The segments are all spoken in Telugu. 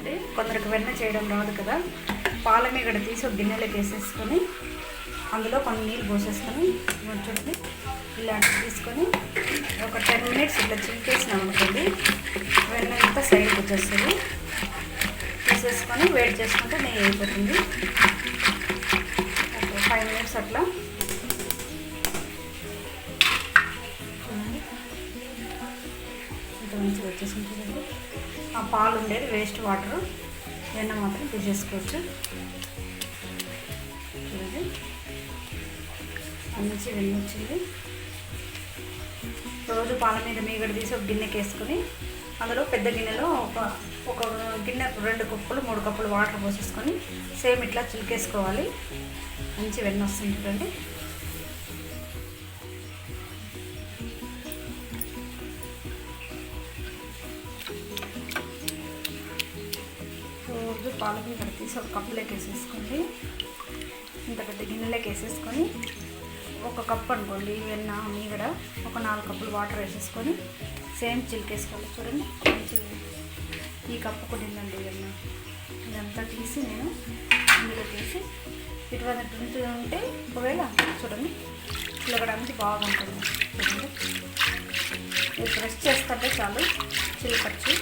చూడండి, కొందరికి వెన్న చేయడం రాదు కదా, పాల మీగడ తీసి ఒక గిన్నెలోకి వేసేసుకొని అందులో కొన్ని నీళ్ళు పోసేసుకొని చూడండి ఇలాంటివి తీసుకొని ఒక 10 మినిట్స్ ఇట్లా చిలికేసినాం అనుకోండి, వెన్న అంతా సైడ్కి వచ్చేస్తుంది. తీసేసుకొని వేడి చేసుకుంటే నెయ్యి అయిపోతుంది. 5 మినిట్స్ అట్లా ఇంత మంచిగా వచ్చేసింది. ఆ పాలు ఉండేది వేస్ట్ వాటర్, వెన్న మాత్రం తీసేసుకోవచ్చు. చూడండి మంచి వెన్న వచ్చింది. రోజు పాల మీద మీగడ తీసి ఒక గిన్నెకి వేసుకొని అందులో పెద్ద గిన్నెలో ఒక గిన్నె 2 కప్పులు 3 కప్పులు వాటర్ పోసేసుకొని సేమ్ ఇట్లా చిలికేసుకోవాలి. మంచి వెన్న వస్తుంది చూడండి. రోజు పాల మీగడ తీసి ఒక కప్పులోకి వేసేసుకోండి. ఇంత పెద్ద గిన్నెలోకి వేసేసుకొని ఒక కప్పు అనుకోండి వెన్న మీగడ, ఒక 4 కప్పులు వాటర్ వేసేసుకొని సేమ్ చిలికేసుకోవాలి. చూడండి మంచిగా ఈ కప్పు కొట్టిందండి వెన్న. ఇదంతా తీసి నేను ఇందులో తీసి ఇటువంటి ఉంటే ఒకవేళ చూడండి చిలకడానికి బాగుంటుంది. చూడండి మీరు ప్రెస్ చేస్తుంటే చాలు చిలకచ్చు.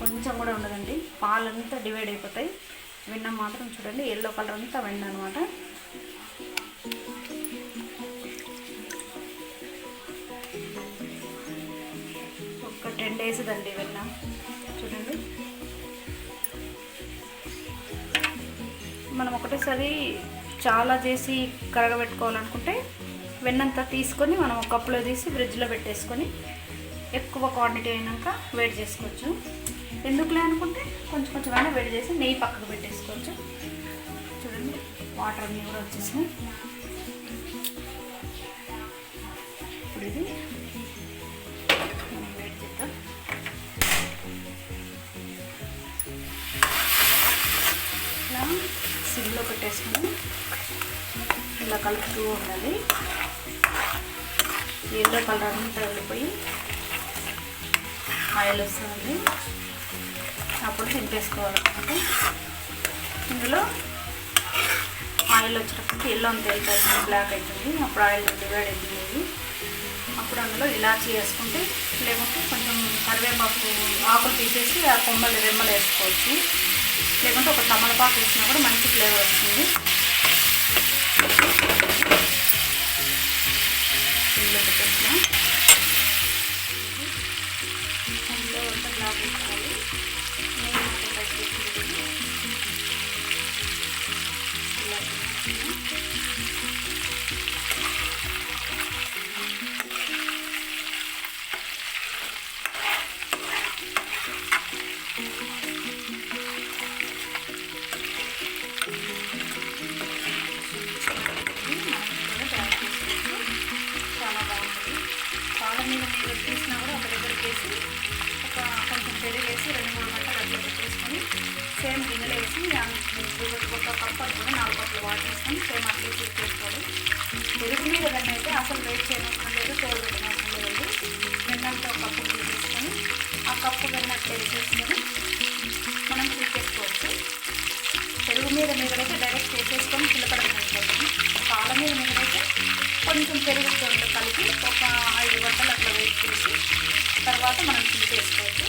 కొంచెం కూడా ఉండదండి, పాలంతా డివైడ్ అయిపోతాయి. వెన్న మాత్రం చూడండి ఎల్లో కలర్ అంతా వెన్న అనమాట. ఒక 10 days దండి వెన్న. చూడండి మనం ఒకటేసారి చాలా చేసి కరగబెట్టుకోవాలనుకుంటే వెన్నంతా తీసుకొని మనం ఒక కప్పులో తీసి ఫ్రిడ్జ్లో పెట్టేసుకొని ఎక్కువ క్వాంటిటీ అయినాక వేడి చేసుకోవచ్చు. ఎందుకులే అనుకుంటే కొంచెం కొంచెం వేడి చేసి నెయ్యి పక్కకు పెట్టేసుకోవచ్చు. చూడండి వాటర్ అన్నీ కూడా వచ్చేసినాయి. ఇప్పుడు ఇది మనం వేడి చేద్దాం. ఇలా సిమ్లో పెట్టేసుకొని ఇలా కలుపుతూ ఉండాలి. ఎల్లో కలర్ అంతా వెళ్ళిపోయి ఆయిల్ వస్తుంది. అప్పుడు దింపేసుకోవాలన్నమాట. ఇందులో ఆయిల్ వచ్చేటప్పటికి ఎల్లో అంత వెళ్ళిపోతుంది, బ్లాక్ అవుతుంది. అప్పుడు ఆయిల్ డివైడ్ అవుతుంది. అప్పుడు అందులో ఇలాచీ వేసుకుంటే, లేకుంటే కొంచెం కరివేపాకు ఆకులు తీసేసి ఆ కొమ్మలు రెమ్మలు వేసుకోవచ్చు. లేకుంటే ఒక తమలపాకు వేసినా కూడా మంచి ఫ్లేవర్ వస్తుంది. ఇందులో పెట్టేసినా అందులో అంతా బ్లాక్ వేసుకోవాలి. పాల మీద మీరు తీసినా కూడా ఒక దగ్గరికి వేసి కొంచెం పెరుగు వేసి 2-3 గంటలు అట్లా పెట్టేసుకొని సేమ్ గిన్నెలో వేసి ఒక కప్పు అనుకుని 4 కప్పులు వాటర్ వేసుకొని సేమ్ అట్లా తీసుకోవాలి. పెరుగు మీద వెన్న అయితే అసలు వెయిట్ చేయనవసరం లేదు, తోడు పెట్టనవసరం లేదు. వెన్నంతా ఒక కప్పు తీసేసుకొని ఆ కప్పు వెన్న అట్లా వేసేసుకొని మనం తీసేసుకోవచ్చు. పెరుగు మీద మీదైతే డైరెక్ట్ వేసేసుకొని చిలకడం అయిపోతుంది. పాల మీద మీదైతే కొంచెం పెరుగుతో కలిపి ఒక 5 గంటలు అట్లా వెయిట్ చేసి తర్వాత మనం చిలికేసుకోవచ్చు.